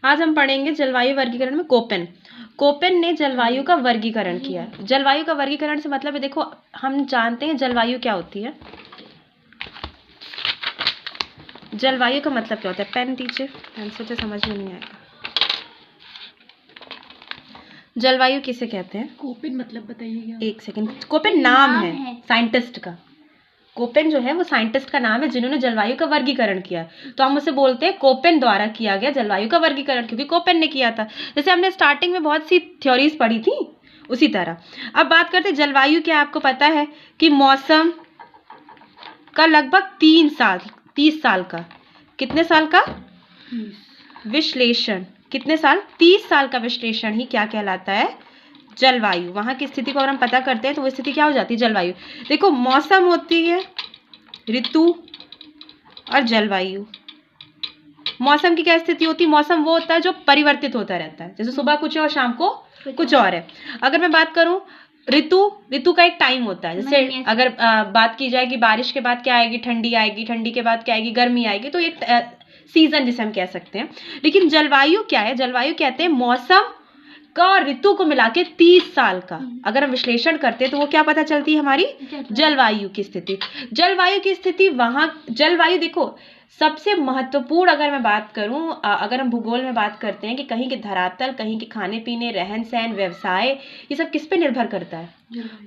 आज हम पढ़ेंगे जलवायु वर्गीकरण में कोपेन। कोपेन ने जलवायु का वर्गीकरण किया है। जलवायु का वर्गीकरण से मतलब है, देखो हम जानते हैं जलवायु क्या होती है। जलवायु का मतलब क्या होता है, पेन दीजिए, पेन से समझ में नहीं आएगा। जलवायु किसे कहते हैं? कोपेन मतलब बताइएगा। एक सेकंड, कोपेन नाम है साइंटिस्ट का। कोपेन जो है वो साइंटिस्ट का नाम है जिन्होंने जलवायु का वर्गीकरण किया। तो हम उसे बोलते हैं कोपेन द्वारा किया गया जलवायु का वर्गीकरण, क्योंकि कोपेन ने किया था। जैसे हमने स्टार्टिंग में बहुत सी थ्योरीज पढ़ी थी, उसी तरह अब बात करते हैं जलवायु। क्या आपको पता है कि मौसम का लगभग 30 साल का, कितने साल का विश्लेषण, कितने साल, 30 साल का विश्लेषण ही क्या कहलाता है, जलवायु। वहां की स्थिति को अगर हम पता करते हैं तो वो स्थिति क्या हो जाती है, जलवायु। देखो मौसम होती है ऋतु और जलवायु। मौसम की क्या स्थिति होती है? मौसम वो होता है जो परिवर्तित होता रहता है, जैसे सुबह कुछ है और शाम को कुछ और है। अगर मैं बात करूं ऋतु का एक टाइम होता है। जैसे अगर बात की जाए कि बारिश के बाद क्या आएगी, ठंडी आएगी, ठंडी के बाद क्या आएगी, गर्मी आएगी, तो एक सीजन जिसे हम कह सकते हैं। लेकिन जलवायु क्या है? जलवायु कहते हैं मौसम का और ऋतु को मिला के 30 साल का अगर हम विश्लेषण करते हैं तो वो क्या पता चलती है, हमारी जलवायु की स्थिति। जलवायु की स्थिति वहां, जलवायु देखो सबसे महत्वपूर्ण, अगर मैं बात करूं, अगर हम भूगोल में बात करते हैं कि कहीं के धरातल, कहीं के खाने पीने, रहन सहन, व्यवसाय, ये सब किस पे निर्भर करता है,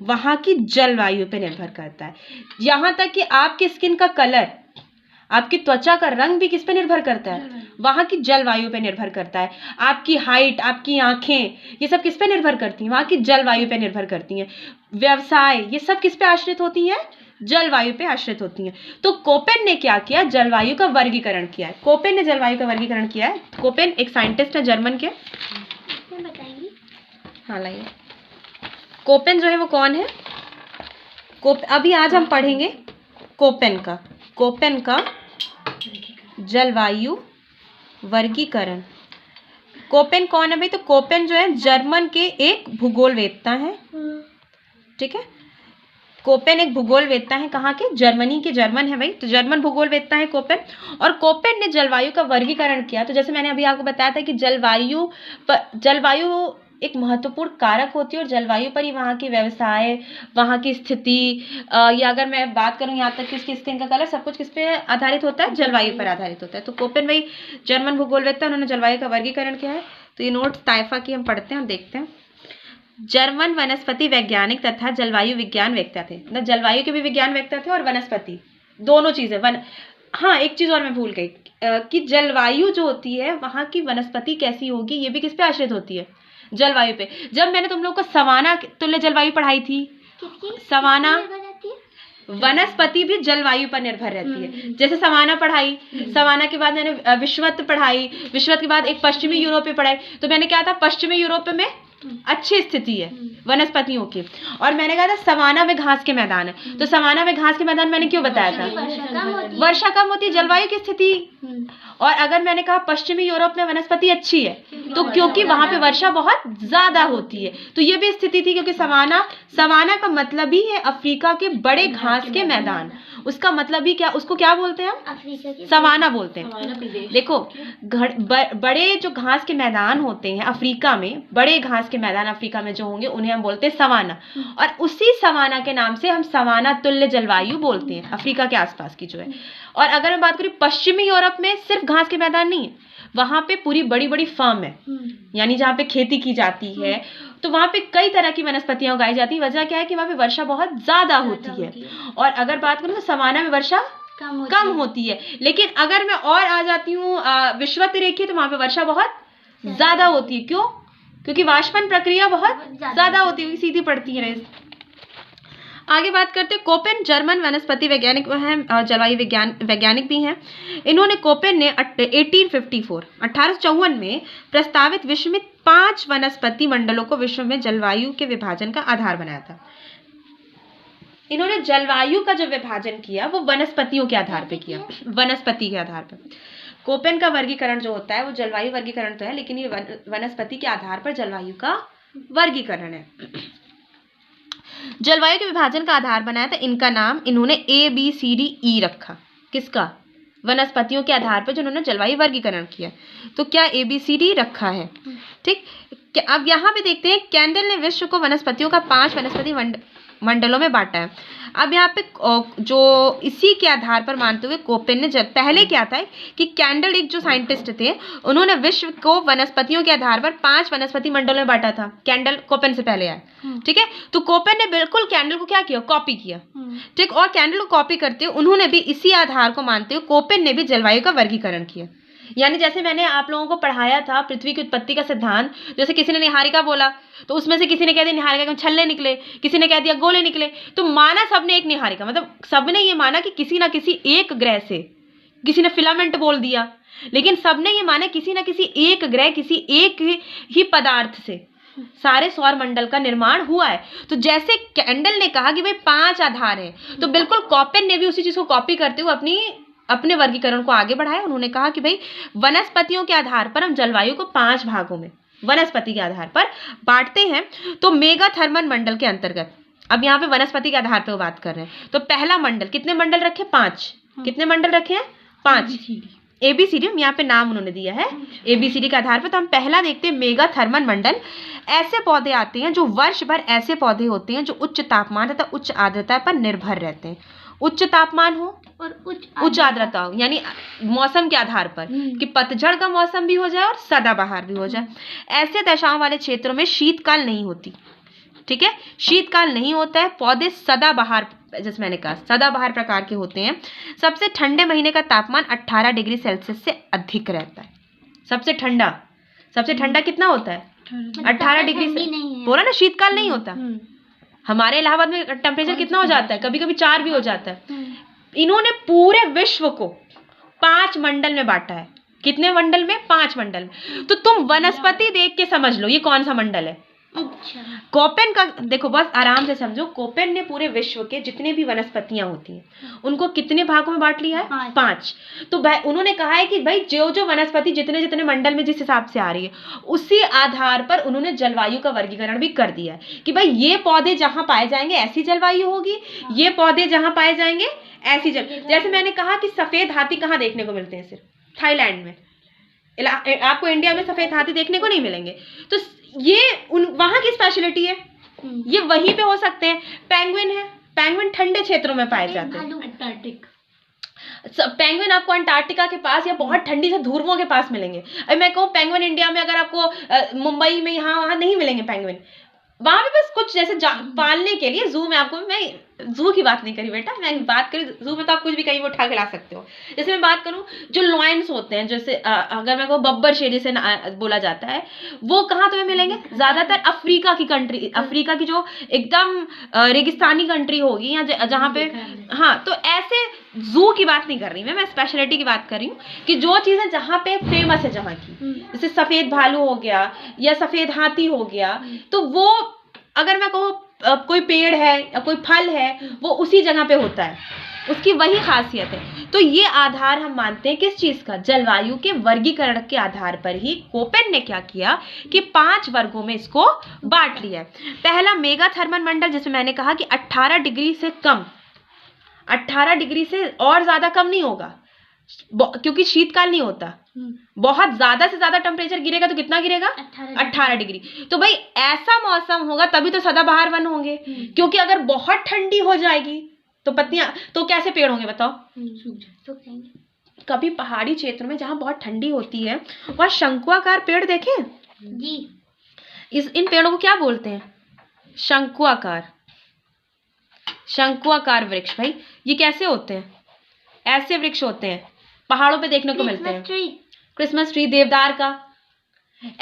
वहां की जलवायु पे निर्भर करता है। यहाँ तक कि आपके स्किन का कलर, आपकी त्वचा का रंग भी किस पे निर्भर करता है, वहां की जलवायु पे निर्भर करता है। आपकी हाइट, आपकी आंखें, ये सब किस पे निर्भर करती हैं, वहां की जलवायु पे निर्भर करती हैं। व्यवसाय, ये सब किस पे आश्रित होती हैं, जलवायु पे आश्रित होती हैं। तो कोपेन ने क्या किया, जलवायु का वर्गीकरण किया है। कोपेन ने जलवायु का वर्गीकरण किया है। कोपेन एक साइंटिस्ट है जर्मन के। बताएंगे? हाँ लाइए। कोपेन जो है वो कौन है? अभी आज हम पढ़ेंगे कोपेन का जलवायु वर्गीकरण। कोपेन कौन है भाई? तो कोपेन जो है जर्मन के एक भूगोलवेत्ता हैं, ठीक है। कोपेन एक भूगोलवेत्ता है, कहाँ के? जर्मनी के, जर्मन है भाई, तो जर्मन भूगोलवेत्ता है कोपेन। और कोपेन ने जलवायु का वर्गीकरण किया। तो जैसे मैंने अभी आपको बताया था कि जलवायु एक महत्वपूर्ण कारक होती है और जलवायु पर ही वहाँ की व्यवसाय, वहाँ की स्थिति, या अगर मैं बात करूँ यहाँ तक कि उसकी स्किन का कलर, सब कुछ किस पे आधारित होता है, जलवायु पर आधारित होता है। तो कोपेन भाई जर्मन भूगोलवेत्ता, उन्होंने जलवायु का वर्गीकरण किया है। तो ये नोट्स ताइफा की हम पढ़ते हैं और देखते हैं। जर्मन वनस्पति वैज्ञानिक तथा जलवायु विज्ञान वेत्ता थे। मतलब जलवायु के भी विज्ञान वेत्ता थे और वनस्पति, दोनों चीजें। हाँ, एक चीज और मैं भूल गई कि जलवायु जो होती है वहां की वनस्पति कैसी होगी, ये भी किस पे आश्रित होती है, जलवायु पे। जब मैंने तुम लोग को सवाना तुल्य जलवायु पढ़ाई थी, सवाना वनस्पति भी जलवायु पर निर्भर रहती है। जैसे सवाना पढ़ाई, सवाना के बाद मैंने विश्वत पढ़ाई, विश्वत के बाद एक पश्चिमी यूरोपीय पढ़ाई। तो मैंने क्या था, पश्चिमी यूरोप में अच्छी स्थिति है वनस्पतियों की, और मैंने कहा था सवाना में घास के मैदान है। तो सवाना में घास के मैदान मैंने क्यों बताया था, वर्षा कम होती है, जलवायु की स्थिति। और अगर मैंने कहा पश्चिमी यूरोप में वनस्पति अच्छी है, तो क्योंकि वहां पे वर्षा बहुत ज्यादा होती है। तो ये भी स्थिति थी, क्योंकि सवाना का मतलब ही है अफ्रीका के बड़े घास के मैदान। उसका मतलब ही क्या, उसको क्या बोलते हैं हम, सवाना बोलते हैं। देखो बड़े जो घास के मैदान होते हैं अफ्रीका में, बड़े घास के मैदान अफ्रीका में जो होंगे उन्हें हम बोलते हैं सवाना। और उसी सवाना के नाम से हम सवाना तुल्य जलवायु बोलते हैं, अफ्रीका के आसपास की जो है। और अगर मैं बात करूँ पश्चिमी यूरोप में, सिर्फ घास के मैदान नहीं है, वहां पे पूरी बड़ी बड़ी फार्म है, यानी जहाँ पे खेती की जाती है। तो वहां पे कई तरह की वनस्पतियां उगाई जाती है। वजह क्या है कि वहां पे वर्षा बहुत ज्यादा होती है। और अगर बात करूँ तो सवाना में वर्षा कम होती है। लेकिन अगर मैं और आ जाती हूँ विषुवत रेखीय, तो वहां पे वर्षा बहुत ज्यादा होती है। क्यों? क्योंकि वाष्पन प्रक्रिया बहुत ज्यादा होती है, सीधी पड़ती है। आगे बात करते हैं, कोपेन जर्मन वनस्पति वैज्ञानिक हैं, जलवायु वैज्ञानिक भी हैं। इन्होंने, कोपेन ने 1854 में प्रस्तावित विश्व में 5 वनस्पति मंडलों को विश्व में जलवायु के विभाजन का आधार बनाया था। इन्होंने जलवायु का जो विभाजन किया वो वनस्पतियों के आधार पे किया, वनस्पति के आधार पे। कोपेन का वर्गीकरण जो होता है वो जलवायु वर्गीकरण तो है, लेकिन ये वनस्पति के आधार पर जलवायु का वर्गीकरण है। जलवायु के विभाजन का आधार बनाया था, इनका नाम इन्होंने ABCDE रखा। किसका? वनस्पतियों के आधार पर जो उन्होंने जलवायु वर्गीकरण किया। तो क्या ABCD रखा है, ठीक। अब यहाँ पे देखते हैं, कैंडल ने विश्व को वनस्पतियों का 5 वनस्पति मंडलों में बांटा है। अब यहाँ पे जो इसी के आधार पर मानते हुए कोपेन ने पहले क्या था कि कैंडल एक जो साइंटिस्ट थे, उन्होंने विश्व को वनस्पतियों के आधार पर 5 वनस्पति मंडलों में बांटा था। कैंडल कोपेन से पहले आया, ठीक है। तो कोपेन ने बिल्कुल कैंडल को क्या किया, कॉपी किया, ठीक। और कैंडल को कॉपी करते हुए उन्होंने भी इसी आधार को मानते हुए कोपेन ने भी जलवायु का वर्गीकरण किया। यानी जैसे मैंने आप लोगों को पढ़ाया था पृथ्वी की उत्पत्ति का सिद्धांत, जैसे किसी ने निहारिका बोला तो उसमें से किसी ने कह दिया निहारिका के छल्ले निकले, किसी ने कह दिया गोले निकले, तो माना सबने एक निहारिका, मतलब सबने ये माना कि किसी ना किसी एक ग्रह से, किसी ने फिलामेंट बोल दिया, लेकिन सबने ये माना किसी ना किसी एक ग्रह, किसी एक ही पदार्थ से सारे सौर मंडल का निर्माण हुआ है। तो जैसे कैंडल ने कहा कि भाई 5 आधार हैं, तो बिल्कुल कोपेन ने भी उसी चीज को कॉपी करते हुए अपने वर्गीकरण को आगे बढ़ाया। उन्होंने कहा कि भाई वनस्पतियों के आधार पर हम जलवायु को 5 भागों में वनस्पति के आधार पर बांटते हैं। तो मेगाथर्मल मंडल के अंतर्गत, अब यहाँ पे वनस्पति के आधार पर बात कर रहे हैं, तो पहला मंडल, कितने मंडल रखे, 5, कितने मंडल रखे हैं, 5, ABCD, यहाँ पे नाम उन्होंने दिया है ABCD के आधार पर। तो हम पहला देखते हैं मेगाथर्मल मंडल। ऐसे पौधे आते हैं जो वर्ष भर, ऐसे पौधे होते हैं जो उच्च तापमान तथा उच्च आर्द्रता पर निर्भर रहते हैं। उच्च तापमान हो और उच्च आर्द्रता हो, यानी मौसम के आधार पर कि पतझड़ का मौसम भी हो जाए और सदाबहार भी हो जाए। ऐसे दशाओं वाले क्षेत्रों में शीतकाल नहीं होती, ठीक है, शीतकाल नहीं होता है। पौधे सदाबहार, जैसे मैंने कहा सदाबहार प्रकार के होते हैं। सबसे ठंडे महीने का तापमान 18 डिग्री सेल्सियस से अधिक रहता है। सबसे ठंडा कितना होता है, 18 डिग्री से, बोला ना शीतकाल नहीं होता। हमारे इलाहाबाद में टेम्परेचर कितना हो जाता है, कभी कभी 4 भी हो जाता है। इन्होंने पूरे विश्व को 5 मंडल में बांटा है। कितने मंडल में, 5 मंडल में। तो तुम वनस्पति देख के समझ लो ये कौन सा मंडल है। अच्छा, कोपेन का देखो, बस आराम से समझो। कोपेन ने पूरे विश्व के जितने भी वनस्पतियां होती हैं उनको कितने भागों में बांट लिया है, 5। तो उन्होंने कहा है कि भाई जो वनस्पति जितने जितने मंडल में जिस हिसाब से आ रही है उसी आधार पर उन्होंने जलवायु का वर्गीकरण भी कर दिया है कि भाई ये पौधे जहां पाए जाएंगे ऐसी जलवायु होगी, ये पौधे जहां पाए जाएंगे ऐसी जैसे मैंने कहा कि सफेद हाथी कहाँ देखने को मिलते हैं, सिर्फ थाईलैंड में। आपको इंडिया में सफेद हाथी देखने को नहीं मिलेंगे। तो ये वहां की स्पेशलिटी है, ये वहीं पे हो सकते हैं। पेंगुइन है, पेंगुइन ठंडे क्षेत्रों में पाए जाते हैं। अंटार्कटिक पेंगुइन आपको अंटार्कटिका के पास या बहुत ठंडी से ध्रुवों के पास मिलेंगे। अभी मैं कहूँ पेंगुइन इंडिया में अगर आपको मुंबई में यहाँ वहाँ नहीं मिलेंगे पेंगुइन, वहां पे बस कुछ जैसे पालने के लिए जू में आपको, मैं जू की बात नहीं करी बेटा, मैं बात करी जू में तो आप कुछ भी कहीं उठा के ला सकते हो। जैसे मैं बात करूं जो लॉयंस होते हैं, जैसे अगर मैं कहूँ बब्बर शेर जिसे बोला जाता है, वो कहाँ तुम्हें मिलेंगे, ज्यादातर अफ्रीका की कंट्री, अफ्रीका की जो एकदम रेगिस्तानी कंट्री होगी या जहाँ पे, हाँ। तो ऐसे जू की बात नहीं कर रही मैं स्पेशलिटी की बात कर रही हूँ कि जो चीजें जहाँ पे फेमस है जहाँ की, जैसे सफेद भालू हो गया या सफेद हाथी हो गया, तो वो अगर मैं कहूँ कोई पेड़ है या कोई फल है वो उसी जगह पे होता है, उसकी वही खासियत है। तो ये आधार हम मानते हैं किस चीज का, जलवायु के वर्गीकरण के आधार पर ही कोपेन ने क्या किया कि 5 वर्गों में इसको बांट लिया है। पहला मेगाथर्मल मंडल, जिसमें मैंने कहा कि 18 डिग्री से कम, 18 डिग्री से और ज्यादा कम नहीं होगा क्योंकि शीतकाल नहीं होता। बहुत ज्यादा से ज्यादा टेम्परेचर गिरेगा तो कितना गिरेगा, 18 डिग्री। तो भाई ऐसा मौसम होगा तभी तो सदाबहार वन होंगे, क्योंकि अगर बहुत ठंडी हो जाएगी तो पत्तियां, तो कैसे पेड़ होंगे बताओ, सूख जाएंगे। कभी पहाड़ी क्षेत्र में जहां बहुत ठंडी होती है वहां शंकुआकार पेड़ देखे जी, इन पेड़ों को क्या बोलते हैं, शंकुआकार वृक्ष। भाई ये कैसे होते हैं, ऐसे वृक्ष होते हैं, पहाड़ों पे देखने को मिलते हैं। क्रिसमस ट्री, देवदार का,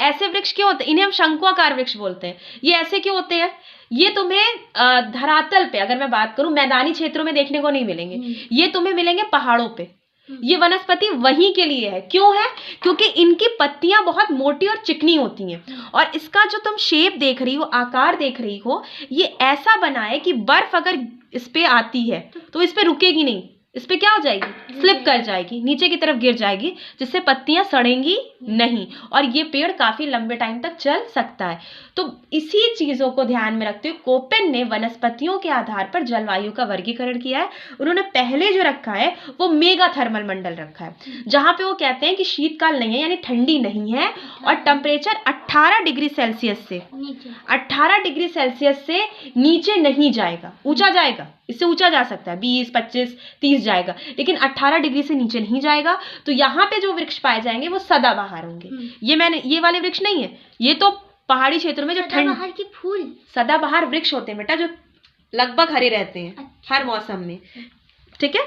ऐसे वृक्ष क्यों होते हैं, इन्हें हम शंकुआकार वृक्ष बोलते हैं। ये ऐसे क्यों होते हैं, ये तुम्हें धरातल पे, अगर मैं बात करूं मैदानी क्षेत्रों में देखने को नहीं मिलेंगे, ये तुम्हें मिलेंगे पहाड़ों पे। ये वनस्पति वहीं के लिए है, क्यों है, क्योंकि इनकी पत्तियां बहुत मोटी और चिकनी होती हैं और इसका जो तुम शेप देख रही हो, आकार देख रही हो, ये ऐसा बना है कि बर्फ अगर इस पे आती है तो इस पे रुकेगी नहीं, इस पे क्या हो जाएगी, स्लिप कर जाएगी, नीचे की तरफ गिर जाएगी, जिससे पत्तियां सड़ेंगी नहीं और ये पेड़ काफी लंबे टाइम तक चल सकता है। तो इसी चीजों को ध्यान में रखते हुए कोपेन ने वनस्पतियों के आधार पर जलवायु का वर्गीकरण किया है। उन्होंने पहले जो रखा है वो मेगा थर्मल मंडल रखा है, जहां पे वो कहते हैं कि शीतकाल नहीं है यानी ठंडी नहीं है और टेम्परेचर 18 डिग्री सेल्सियस से 18 डिग्री सेल्सियस से नीचे नहीं जाएगा, ऊंचा जाएगा, इससे ऊंचा जा सकता है 20, 25, 30 जाएगा, लेकिन 18 डिग्री से नीचे नहीं जाएगा। तो यहाँ पे जो वृक्ष पाए जाएंगे वो सदाबहार होंगे। ये वाले वृक्ष नहीं है, ये तो पहाड़ी क्षेत्रों में जो सदाबहार के फूल, सदाबहार वृक्ष होते हैं बेटा, जो लगभग हरे रहते हैं हर मौसम में। ठीक है,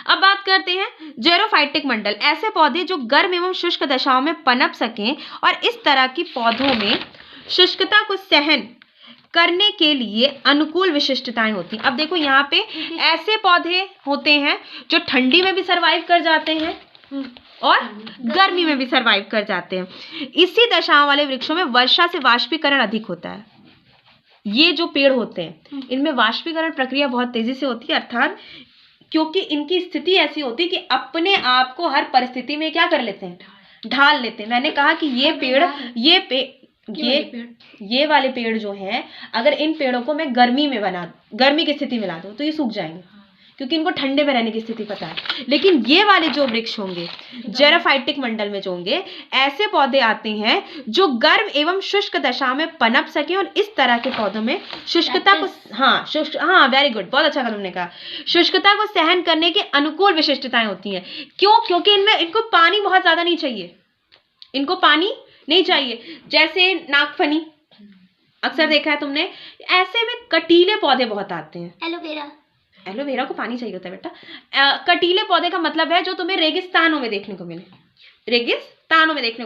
अब बात करते हैं जेरोफाइटिक मंडल, ऐसे पौधे जो गर्म एवं शुष्क दशाओं में पनप सकें और इस तरह की पौधों में शुष्कता को सहन करने के लिए अनुकूल विशिष्टताएं होती हैं। अब देखो यहाँ पे ऐसे पौधे होते हैं जो ठंडी में भी सरवाइव कर जाते हैं और गर्मी में भी सरवाइव कर जाते हैं। इसी दशाओं वाले वृक्षों में वर्षा से वाष्पीकरण अधिक होता है। ये जो पेड़ होते हैं इनमें वाष्पीकरण प्रक्रिया बहुत तेजी से होती है, अर्थात क्योंकि इनकी स्थिति ऐसी होती है कि अपने आप को हर परिस्थिति में क्या कर लेते हैं, ढाल लेते हैं। मैंने कहा कि ये वाले पेड़ जो हैं, अगर इन पेड़ों को मैं गर्मी की स्थिति में ला दूं तो ये सूख जाएंगे, क्योंकि इनको ठंडे में रहने की स्थिति पता है। लेकिन ये वाले जो वृक्ष होंगे जेरोफाइटिक मंडल में जो होंगे, ऐसे पौधे आते हैं जो गर्म एवं शुष्क दशा में पनप सके और इस तरह के पौधों में शुष्कता को वेरी गुड, बहुत अच्छा तुमने कहा, शुष्कता को सहन करने की अनुकूल विशिष्टताएं होती हैं। क्यों? क्योंकि इनको पानी बहुत ज्यादा नहीं चाहिए, इनको पानी नहीं चाहिए। जैसे नागफनी अक्सर देखा है तुमने, ऐसे में कटीले पौधे बहुत आते हैं। एलोवेरा को पानी चाहिए होता है बेटा। कटीले पौधे का मतलब है जो तुम्हें रेगिस्तानों में देखने को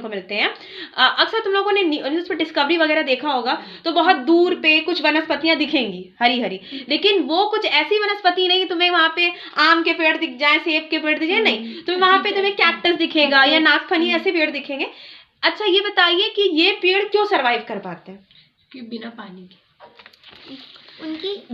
मिलते हैं। अक्सर तुम लोगों ने न्यूज़ पे डिस्कवरी वगैरह देखा होगा तो बहुत दूर पे कुछ वनस्पतियां दिखेंगी हरी हरी, लेकिन वो कुछ ऐसी वनस्पति नहीं तुम्हें वहां पे आम के पेड़ दिख जाए, सेब के पेड़ दिख जाए, नहीं, तुम्हें वहां पे तुम्हें कैक्टस दिखेगा या नागफनी, ऐसे पेड़ दिखेंगे। अच्छा ये बताइए कि ये पेड़ क्यों सरवाइव कर पाते हैं? कि बिना पानी के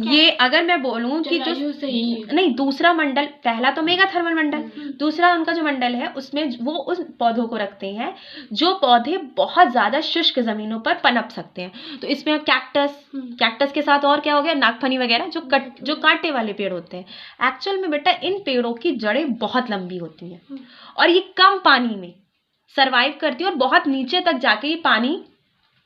ये अगर मैं बोलूं कि जो सही नहीं, दूसरा मंडल, पहला तो मेगा थर्मल मंडल, दूसरा उनका जो मंडल है उसमें वो उस पौधों को रखते हैं जो पौधे बहुत ज्यादा शुष्क जमीनों पर पनप सकते हैं। तो इसमें कैक्टस के साथ और क्या हो गया, नागफनी वगैरह, जो कांटे वाले पेड़ होते हैं। एक्चुअल में बेटा इन पेड़ों की जड़ें बहुत लंबी होती हैं और ये कम पानी में सरवाइव करती है और बहुत नीचे तक जाके ये पानी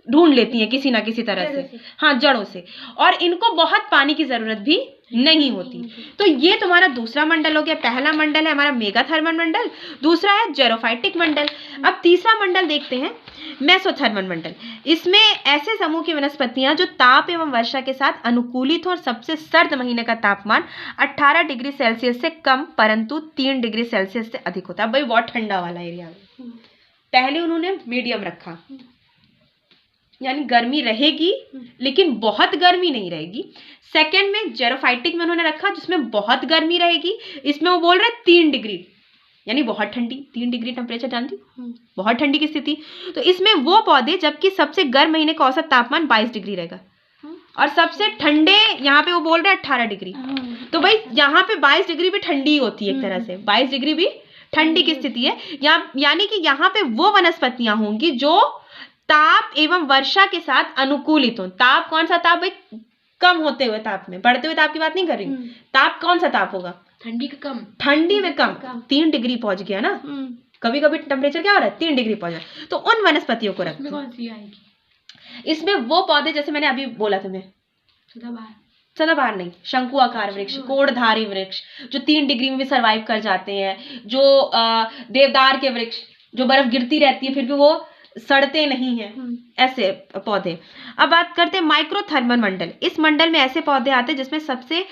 ढूंढ लेती हैं किसी ना किसी तरह से, हाँ, जड़ों से, और इनको बहुत पानी की जरूरत भी नहीं होती। तो ये तुम्हारा दूसरा मंडल हो गया। पहला मंडल है हमारा मेगा थर्मल मंडल, दूसरा है जेरोफाइटिक मंडल। अब तीसरा मंडल देखते हैं, मेसोथर्मल मंडल। इसमें ऐसे समूह की वनस्पतियां जो ताप एवं वर्षा के साथ अनुकूलित हो और सबसे सर्द महीने का तापमान 18 डिग्री सेल्सियस से कम परंतु 3 डिग्री सेल्सियस से अधिक होता है। भाई बहुत ठंडा वाला एरिया है। पहले उन्होंने मीडियम रखा, यानी गर्मी रहेगी लेकिन बहुत गर्मी नहीं रहेगी। सेकंड में जेरोफाइटिक में उन्होंने रखा जिसमें बहुत गर्मी रहेगी, इसमें वो बोल रहे 3 डिग्री यानी बहुत ठंडी, 3 डिग्री टेम्परेचर जानती हो, बहुत ठंडी की स्थिति। तो इसमें वो पौधे जबकि सबसे गर्म महीने का औसत तापमान 22 डिग्री रहेगा और सबसे ठंडे यहाँ पे वो बोल रहे 18 डिग्री। तो भाई यहाँ पे 22 डिग्री भी ठंडी होती है, एक तरह से 22 डिग्री भी ठंडी की स्थिति है। यानी कि यहाँ पे वो वनस्पतियां होंगी जो ताप एवं वर्षा के साथ अनुकूलित हो। ताप कौन सा ताप भाई? कम होते हुए ताप में, बढ़ते हुए ताप की बात नहीं कर रही। ताप कौन सा ताप होगा? ठंडी का कम, ठंडी में कम। 3 डिग्री पहुंच गया ना, कभी कभी टेम्परेचर क्या हो रहा है, 3 डिग्री पहुंच रहा। तो उन वनस्पतियों को रखते हैं। कौन सी आएगी? इसमें वो पौधे जैसे मैंने अभी बोला तुम्हें, सदाबहार नहीं, शंकु आकार वृक्ष, कोड़धारी वृक्ष जो 3 डिग्री में भी सरवाइव कर जाते हैं, जो देवदार के वृक्ष जो बर्फ गिरती रहती है फिर भी वो सड़ते नहीं हैं, ऐसे पौधे। अब बात करते हैं माइक्रोथर्मल मंडल। इस मंडल में ऐसे पौधे आते हैं जिसमें सबसे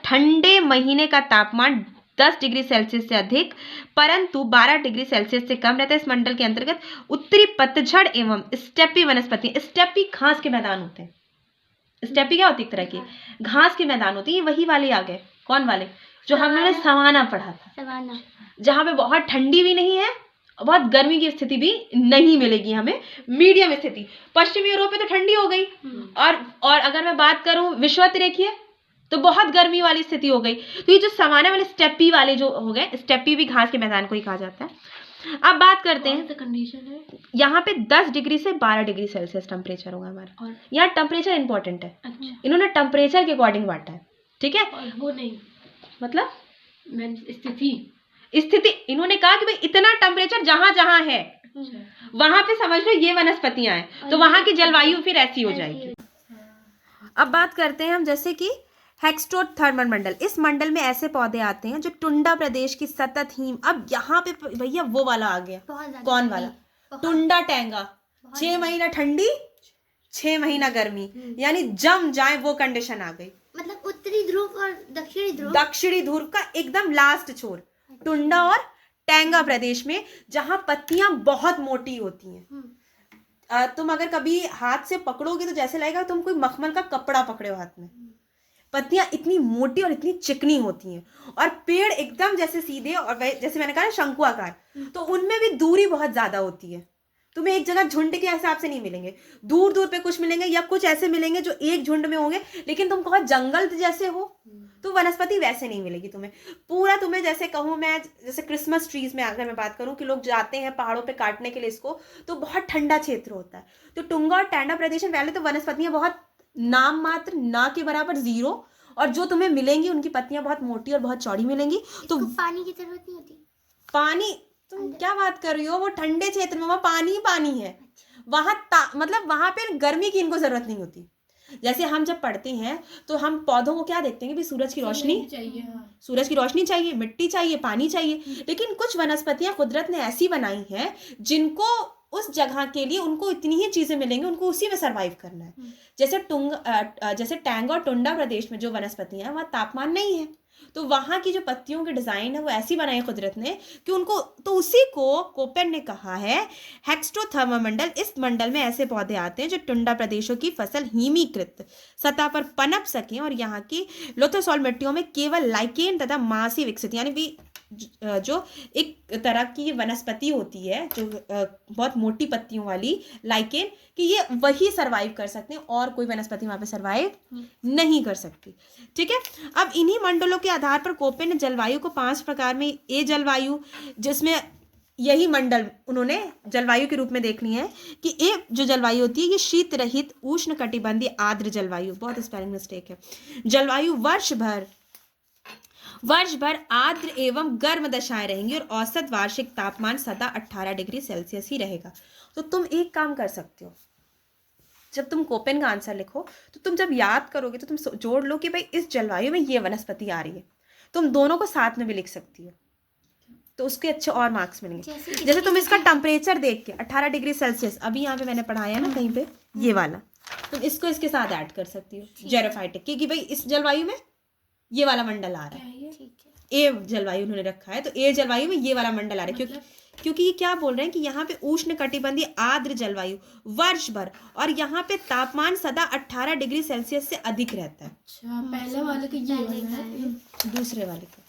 ठंडे महीने का तापमान 10 डिग्री सेल्सियस से अधिक परंतु 12 डिग्री सेल्सियस से कम रहता है। इस मंडल के अंतर्गत उत्तरी पतझड़ एवं स्टेपी वनस्पति, स्टेपी घास के मैदान होते हैं। स्टेपी क्या होती है? एक तरह की घास के मैदान होती है। वही वाले आ गए, कौन वाले? जो हमने सवाना पढ़ा था, जहाँ पे बहुत ठंडी भी नहीं है, बहुत गर्मी की स्थिति भी नहीं मिलेगी हमें, मीडियम स्थिति। पश्चिमी यूरोप में तो ठंडी हो गई। और अगर मैं बात करूं विषुवत रेखीय, तो बहुत गर्मी वाली स्थिति हो गई। तो ये जो सवाना वाले स्टेपी वाले जो हो गए, स्टेपी भी घास के मैदान को ही कहा जाता है। अब बात करते हैं, कंडीशन है यहाँ पे 10 डिग्री से 12 डिग्री सेल्सियस टेम्परेचर होगा हमारा। और यहाँ टेम्परेचर इंपॉर्टेंट है, अच्छा इन्होंने टेम्परेचर के अकॉर्डिंग बांटा है, ठीक है। और वो नहीं मतलब मैम स्थिति स्थिति, इन्होंने कहा कि भाई इतना टेम्परेचर जहां जहां है वहां पे समझ लो ये वनस्पतियां हैं, तो वहां की जलवायु फिर ऐसी हो जाएगी। अब बात करते हैं हम जैसे कि हेक्सोथर्मल मंडल। इस मंडल में ऐसे पौधे आते हैं जो टुंडा प्रदेश की सतत हिम, अब यहाँ पे भैया वो वाला आ गया, कौन वाला, टुंडा टैंगा, 6 महीना ठंडी 6 महीना गर्मी, यानी जम जाए वो कंडीशन आ गई। मतलब उत्तरी ध्रुव और दक्षिणी ध्रुव का एकदम लास्ट छोर टुंडा और टैंगा प्रदेश में, जहां पत्तियां बहुत मोटी होती हैं। तुम अगर कभी हाथ से पकड़ोगे तो जैसे लगेगा तुम कोई मखमल का कपड़ा पकड़े हो हाथ में। पत्तियां इतनी मोटी और इतनी चिकनी होती हैं, और पेड़ एकदम जैसे सीधे, और जैसे मैंने कहा शंकु आकार, तो उनमें भी दूरी बहुत ज्यादा होती है। तुम्हें एक जगह झुंड के हिसाब से नहीं मिलेंगे, दूर दूर पे कुछ मिलेंगे, या कुछ ऐसे मिलेंगे जो एक झुंड में होंगे, लेकिन तुम कहो जंगल जैसे हो तो वनस्पति वैसे नहीं मिलेगी तुम्हें। पूरा तुम्हें जैसे कहूँ मैं, जैसे क्रिसमस ट्रीज में अगर मैं बात करूँ कि लोग जाते हैं पहाड़ों पे काटने के लिए इसको, तो बहुत ठंडा क्षेत्र होता है। तो टुंगा और टैंडा प्रदेश में पहले तो वनस्पतियां बहुत नाम मात्र, ना के बराबर, जीरो, और जो तुम्हें मिलेंगी उनकी पत्तियां बहुत मोटी और बहुत चौड़ी मिलेंगी। तो पानी की जरूरत नहीं होती। पानी, तुम क्या बात कर रही हो, वो ठंडे क्षेत्र में वहाँ पानी ही पानी है। वहां मतलब वहां पे गर्मी की इनको जरूरत नहीं होती। जैसे हम जब पढ़ते हैं तो हम पौधों को क्या देखते हैं कि सूरज की रोशनी चाहिए, सूरज की रोशनी चाहिए, मिट्टी चाहिए, पानी चाहिए, लेकिन कुछ वनस्पतियां कुदरत ने ऐसी बनाई हैं जिनको उस जगह के लिए उनको इतनी ही चीजें मिलेंगी, उनको उसी में सरवाइव करना है। जैसे टैंगा और टुंडा प्रदेश में जो वनस्पतियां हैं वहाँ तापमान नहीं है, तो वहां की जो पत्तियों की डिजाइन है वो ऐसी बनाई है कुदरत ने कि उनको, तो उसी को कोपेन ने कहा है हेक्सोथर्मल मंडल। इस मंडल में ऐसे पौधे आते हैं जो टुंडा प्रदेशों की फसल हिमीकृत सतह पर पनप सकें, और यहाँ की लोथोसॉल मिट्टियों में केवल लाइकेन तथा मासी विकसित, यानी भी जो एक तरह की वनस्पति होती है जो बहुत मोटी पत्तियों वाली लाइकेन, कि ये वही सरवाइव कर सकते हैं, और कोई वनस्पति वहां पे सरवाइव नहीं कर सकती, ठीक है। अब इन्हीं मंडलों के आधार पर कोपेन ने जलवायु को 5 प्रकार में, ए जलवायु, जिसमें यही मंडल उन्होंने जलवायु के रूप में देख ली है कि ए जो जलवायु होती है ये शीत रहित उष्ण कटिबंधीय आर्द्र जलवायु, बहुत स्पेलिंग मिस्टेक है, जलवायु वर्ष भर आर्द्र एवं गर्म दशाएं रहेंगी, और औसत वार्षिक तापमान सदा 18 डिग्री सेल्सियस ही रहेगा। तो तुम एक काम कर सकते हो, जब तुम कोपेन का आंसर लिखो तो तुम जब याद करोगे तो तुम जोड़ लो कि भाई इस जलवायु में ये वनस्पति आ रही है। तुम दोनों को साथ में भी लिख सकती हो, तो उसके अच्छे और मार्क्स मिलेंगे। जैसे तुम इसका टेम्परेचर देख के 18 डिग्री सेल्सियस, अभी यहाँ पे मैंने पढ़ाया ना कहीं पे, ये वाला, तुम इसको इसके साथ ऐड कर सकती हो जेरोफाइटिक, क्योंकि भाई इस जलवायु में ये वाला मंडल आ रहा है, ए जलवायु उन्होंने रखा है, तो ए जलवायु में ये वाला मंडल आ रहा है, क्योंकि ये क्या बोल रहे हैं कि यहाँ पे उष्ण कटिबंधीय आर्द्र जलवायु वर्ष भर, और यहाँ पे तापमान सदा 18 डिग्री सेल्सियस से अधिक रहता है। अच्छा, पहले वाले का ये वाला है, दूसरे वाले का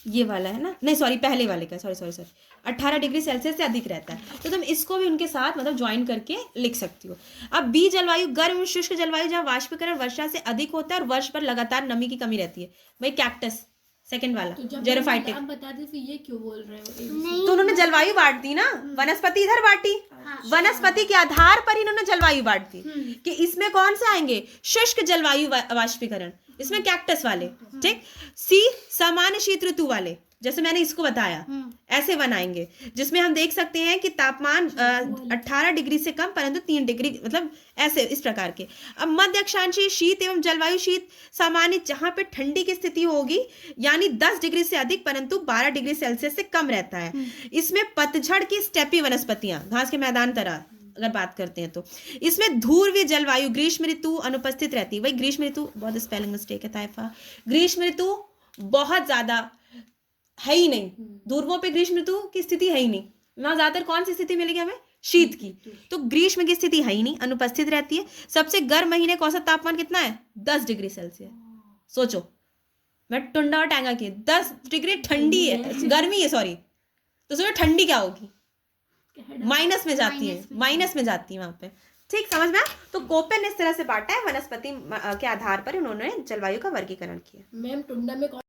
ये वाला है ना, नहीं सॉरी, पहले वाले का, सॉरी 18 डिग्री सेल्सियस से अधिक रहता है। तो तुम इसको भी उनके साथ मतलब ज्वाइन करके लिख सकती हो। अब बी जलवायु गर्म शुष्क जलवायु, जहाँ वाष्पीकरण वर्षा से अधिक होता है और वर्ष भर लगातार नमी की कमी रहती है। भाई कैक्टस सेकंड वाला, जेरोफाइटिक। आप बता दे फिर ये क्यों बोल रहे हो? तो उन्होंने जलवायु बांट दी ना, वनस्पति इधर बांटी, वनस्पति के आधार पर इन्होंने जलवायु बांट दी कि इसमें कौन से आएंगे, शुष्क जलवायु वाष्पीकरण, इसमें कैक्टस वाले, ठीक। सी सामान्य शीत ऋतु वाले, जैसे मैंने इसको बताया, ऐसे बनाएंगे, जिसमें हम देख सकते हैं कि तापमान 18 डिग्री से कम परंतु 3 डिग्री, मतलब ऐसे इस प्रकार के। अब मध्य अक्षांशीय शीत एवं जलवायु शीत सामान्य, जहां पे ठंडी की स्थिति होगी, यानी 10 डिग्री से अधिक परंतु 12 डिग्री सेल्सियस से कम रहता है। इसमें पतझड़ की स्टेपी वनस्पतियां, घास के मैदान तरह अगर बात करते हैं तो। इसमें ध्रुवीय जलवायु ग्रीष्म ऋतु अनुपस्थित रहती है। वही ग्रीष्म ऋतु, बहुत स्पेलिंग मिस्टेक है ताइफा, ग्रीष्म ऋतु बहुत ज्यादा है ही नहीं, ध्रुवों पे ग्रीष्म ऋतु की स्थिति है ही नहीं। वहां ज्यादातर कौन सी स्थिति मिलेगी हमें, शीत की, तो ग्रीष्म की स्थिति है ही नहीं, अनुपस्थित रहती है। सबसे गर्म महीने का औसत तापमान कितना है, 10 डिग्री सेल्सियस। सोचो, मैं टुंडा और टैंगा की 10 डिग्री ठंडी है, गर्मी है सॉरी, तो सोचो ठंडी क्या होगी, माइनस में जाती है, माइनस में जाती है वहां पे, ठीक, समझ में आया? तो कोपेन ने इस तरह से बांटा है, वनस्पति के आधार पर उन्होंने जलवायु का वर्गीकरण किया। मैम टुंडा में कौन